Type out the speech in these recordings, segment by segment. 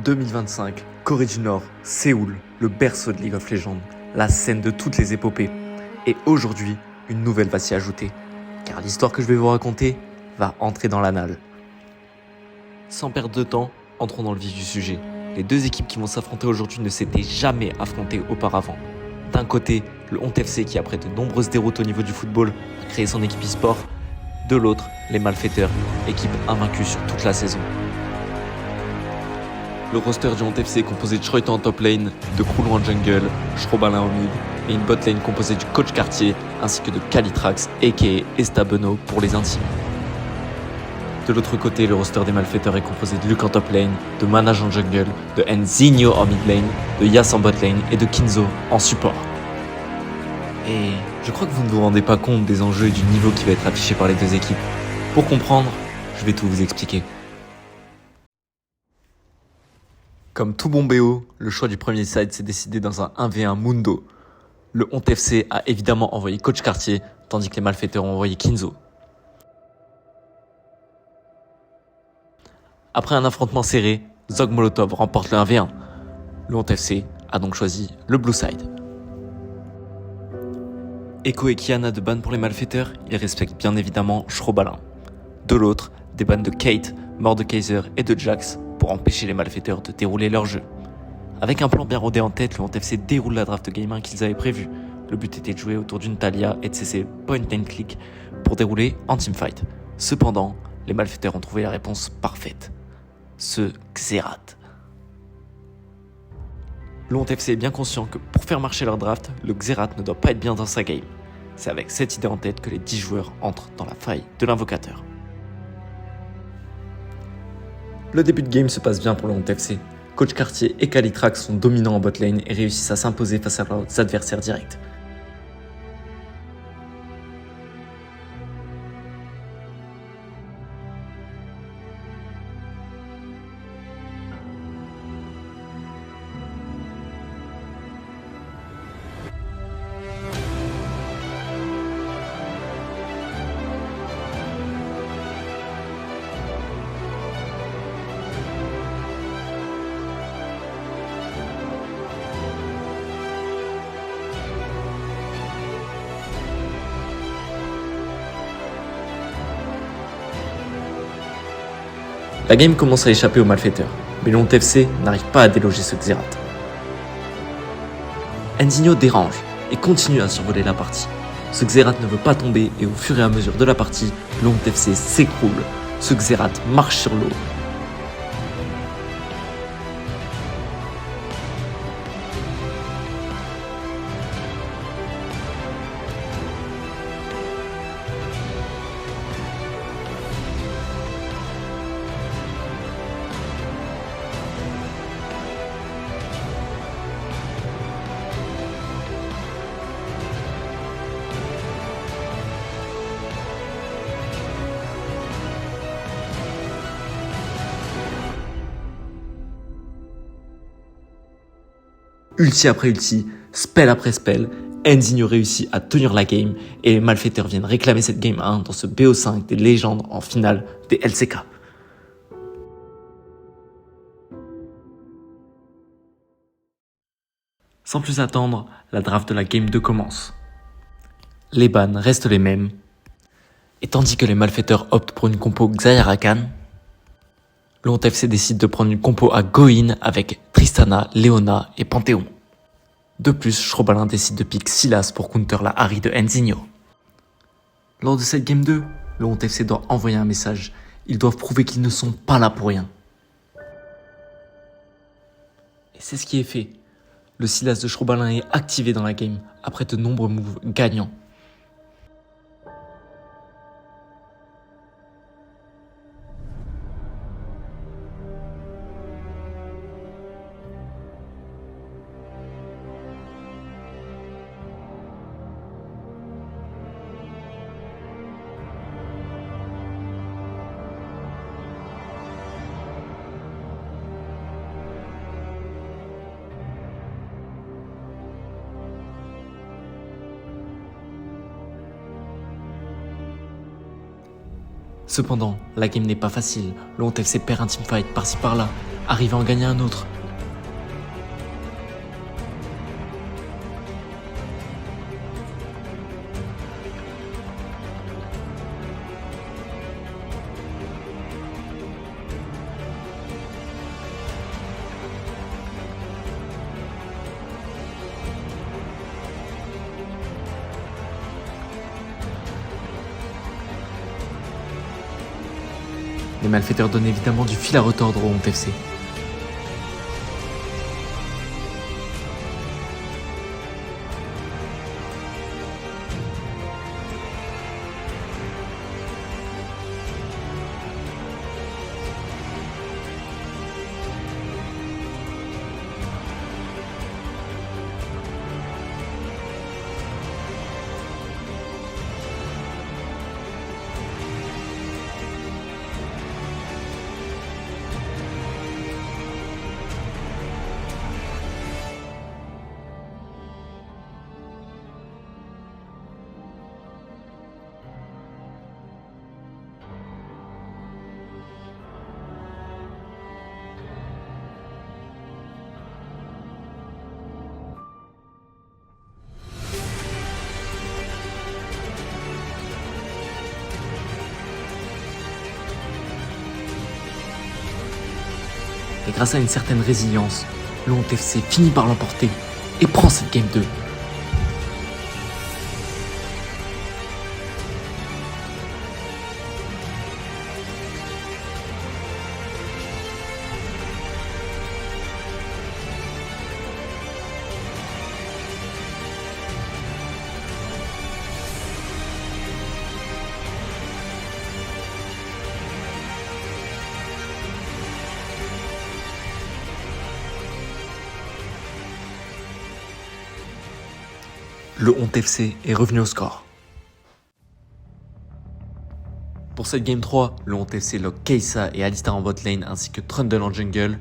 2025, Corée du Nord, Séoul, le berceau de League of Legends, la scène de toutes les épopées. Et aujourd'hui, une nouvelle va s'y ajouter, car l'histoire que je vais vous raconter va entrer dans l'annale. Sans perdre de temps, entrons dans le vif du sujet. Les deux équipes qui vont s'affronter aujourd'hui ne s'étaient jamais affrontées auparavant. D'un côté, le Honte FC qui, après de nombreuses déroutes au niveau du football, a créé son équipe e-sport. De l'autre, les Malfaiteurs, équipe invaincue sur toute la saison. Le roster du Honte FC est composé de Schroeter en top lane, de Krulou en jungle, Schrobalin au mid, et une bot lane composée du coach Cartier ainsi que de Calitrax aka Estabeno pour les intimes. De l'autre côté, le roster des Malfaiteurs est composé de Luke en top lane, de Manage en jungle, de Enzinho en mid lane, de Yas en bot lane et de Kinzo en support. Et je crois que vous ne vous rendez pas compte des enjeux et du niveau qui va être affiché par les deux équipes. Pour comprendre, je vais tout vous expliquer. Comme tout bon BO, le choix du premier side s'est décidé dans un 1v1 Mundo. Le Honte FC a évidemment envoyé Coach Cartier, tandis que les Malfaiteurs ont envoyé Kinzo. Après un affrontement serré, Zog Molotov remporte le 1v1. Le Honte FC a donc choisi le Blue Side. Echo et Kiana de ban pour les Malfaiteurs, ils respectent bien évidemment Schrobalin. De l'autre, des bans de Kate, Mordekaiser et de Jax pour empêcher les Malfaiteurs de dérouler leur jeu. Avec un plan bien rodé en tête, le Honte FC déroule la draft Game 1 qu'ils avaient prévue. Le but était de jouer autour d'une Talia et de cesser point and click pour dérouler en teamfight. Cependant, les Malfaiteurs ont trouvé la réponse parfaite. Ce Xerath. Le Honte FC est bien conscient que pour faire marcher leur draft, le Xerath ne doit pas être bien dans sa game. C'est avec cette idée en tête que les 10 joueurs entrent dans la faille de l'invocateur. Le début de game se passe bien pour le Honte FC. Coach Cartier et Calitrax sont dominants en bot lane et réussissent à s'imposer face à leurs adversaires directs. La game commence à échapper aux Malfaiteurs, mais le Honte FC n'arrive pas à déloger ce Xerath. Enzinho dérange et continue à survoler la partie. Ce Xerath ne veut pas tomber et au fur et à mesure de la partie, le Honte FC s'écroule. Ce Xerath marche sur l'eau. Ulti après ulti, spell après spell, Enzinho réussit à tenir la game et les Malfaiteurs viennent réclamer cette game 1 dans ce BO5 des légendes en finale des LCK. Sans plus attendre, la draft de la game 2 commence. Les bans restent les mêmes, et tandis que les Malfaiteurs optent pour une compo Xayah Rakan, le Honte FC décide de prendre une compo à Goin avec Tristana, Leona et Panthéon. De plus, Schrobalin décide de pick Silas pour counter la Harry de Enzinho. Lors de cette game 2, le Honte FC doit envoyer un message. Ils doivent prouver qu'ils ne sont pas là pour rien. Et c'est ce qui est fait. Le Silas de Schrobalin est activé dans la game après de nombreux moves gagnants. Cependant, la game n'est pas facile, le Honte FC perd un teamfight par-ci par-là. arriver à en gagner un autre. Les malfaiteurs donnent évidemment du fil à retordre au Honte FC. Et grâce à une certaine résilience, le Honte FC finit par l'emporter et prend cette Game 2. Le Honte FC est revenu au score. Pour cette Game 3, le Honte FC lock Kai'Sa et Alistar en bot lane ainsi que Trundle en jungle,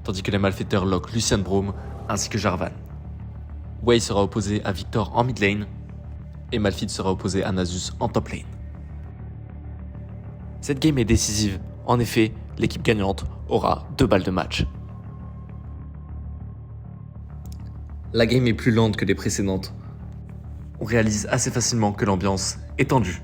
tandis que les malfaiteurs lock Lucian Braum ainsi que Jarvan. Wei sera opposé à Victor en mid lane et Malphite sera opposé à Nasus en top lane. Cette game est décisive, en effet, l'équipe gagnante aura 2 balles de match. La game est plus lente que les précédentes. On réalise assez facilement que l'ambiance est tendue.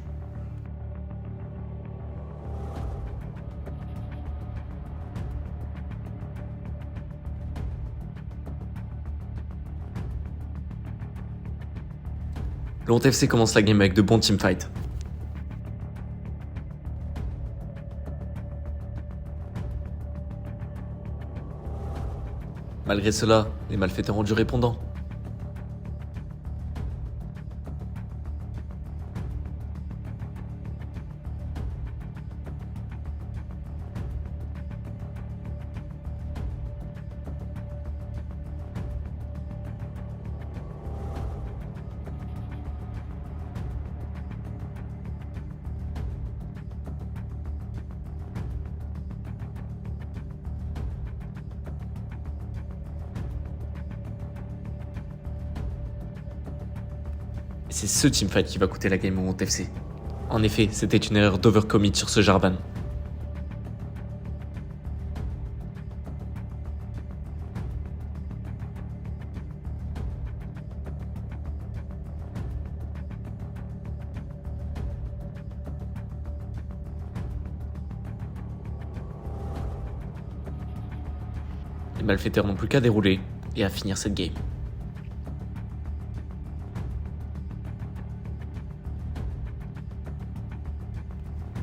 Le Honte FC commence la game avec de bons teamfights. Malgré cela, les malfaiteurs ont du répondant. C'est ce teamfight qui va coûter la game au Honte FC. En effet, c'était une erreur d'overcommit sur ce Jarvan. Les malfaiteurs n'ont plus qu'à dérouler et à finir cette game.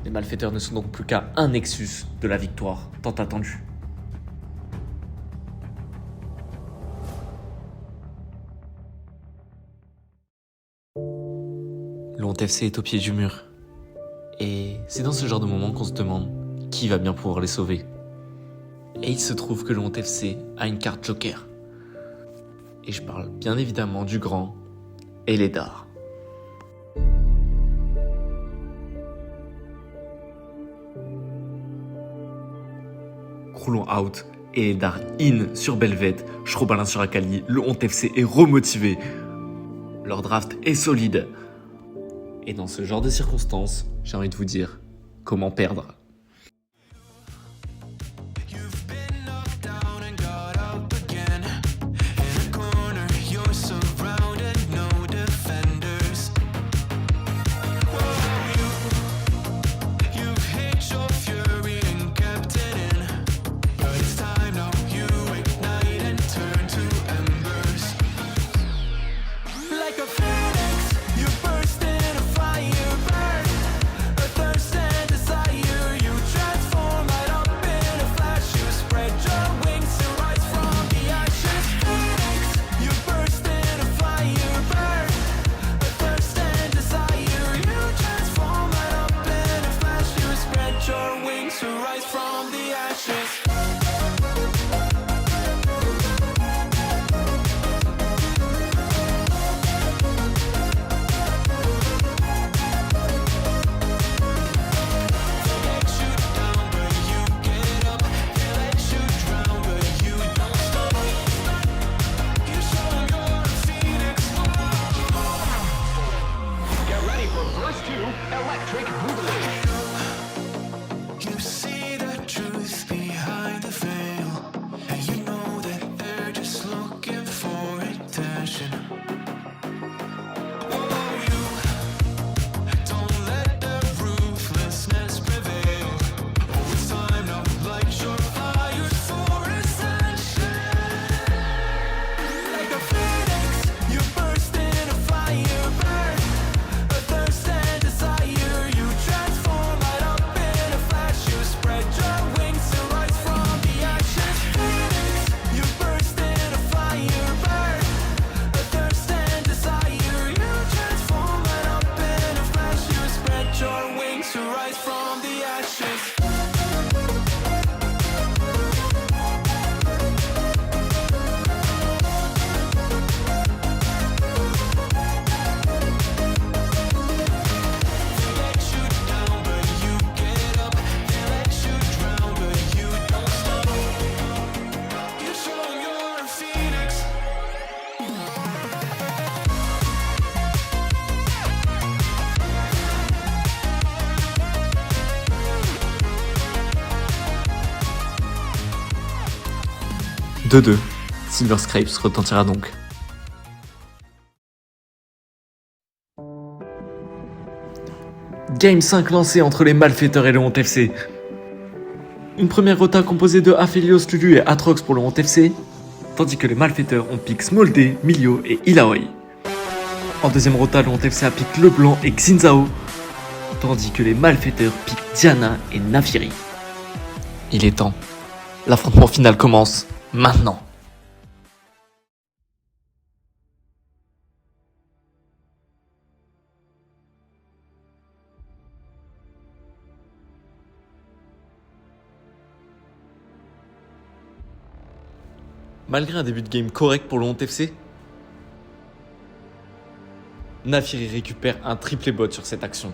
Les malfaiteurs ne sont donc plus qu'à un nexus de la victoire tant attendue. Le Honte FC est au pied du mur. Et c'est dans ce genre de moment qu'on se demande qui va bien pouvoir les sauver. Et il se trouve que le Honte FC a une carte joker. Et je parle bien évidemment du grand Elédar. Croulon out, Elédar in sur Belvet, Shrobalin sur Akali, le Honte FC est remotivé. Leur draft est solide. Et dans ce genre de circonstances, j'ai envie de vous dire, comment perdre ? wings to rise from the ashes. Electric Boogaloo. You see the truth behind the veil, and you know that they're just looking for attention. Oh, you don't let the ruthlessness prevail. Oh, it's time to light your fires for ascension. Like a phoenix, you burst into fire, burn a thirst and desire. You transform light up in a flash. You spread your wings to rise from the ashes. Phoenix, you burst into fire, burn a thirst and desire. You transform light up in a flash. You spread your wings to rise from the ashes. « 2-2 ». Silver Scrapes retentira donc. Game 5 lancé entre les malfaiteurs et le Honte FC. Une première rota composée de Aphelios, Lulu et Atrox pour le Honte FC, tandis que les malfaiteurs ont pick Smolde, Milio et Ilaoi. En deuxième rota, le Honte FC a pick Leblanc et Xinzao, tandis que les malfaiteurs pick Diana et Nafiri. Il est temps. L'affrontement final commence maintenant. Malgré un début de game correct pour le Honte FC, Nafiri récupère un triplé bot sur cette action.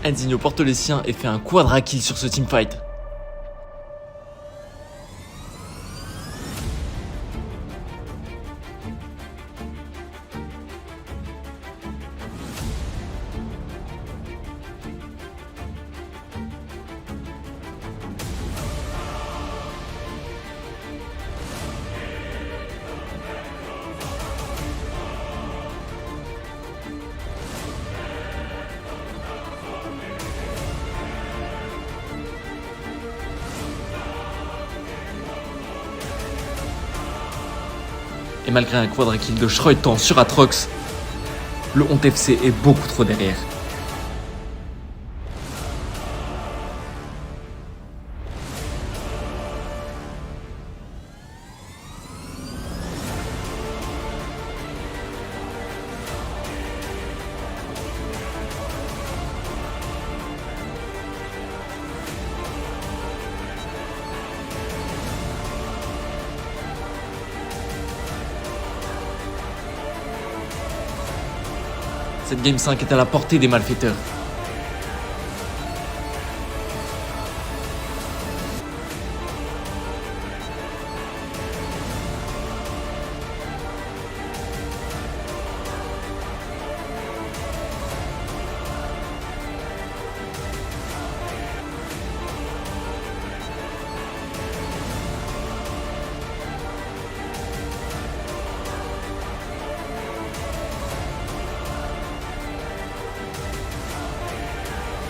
Enzinho porte les siens et fait un quadra kill sur ce teamfight. Et malgré un quadra kill de Schreuton sur Atrox, le Honte FC est beaucoup trop derrière. Cette Game 5 est à la portée des malfaiteurs.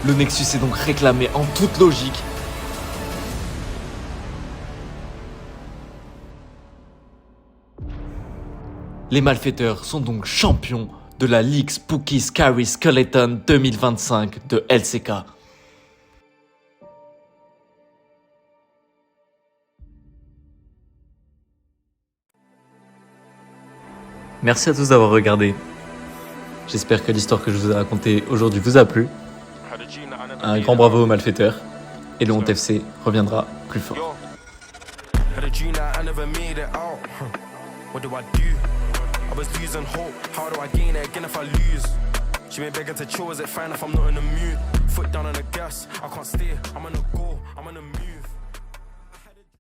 Le Nexus est donc réclamé en toute logique. Les malfaiteurs sont donc champions de la Ligue Spooky Scary Skeleton 2025 de LCK. Merci à tous d'avoir regardé. J'espère que l'histoire que je vous ai racontée aujourd'hui vous a plu. Un grand bravo aux malfaiteurs. Et le Honte FC reviendra plus fort. Had a dream that I never made it out. What do I do? I was losing hope. How do I gain it again if I lose? She been begging to chill. Is it fine if I'm not in the mood? Foot down on the gas. I can't stay. I'm on the go. I'm on the move.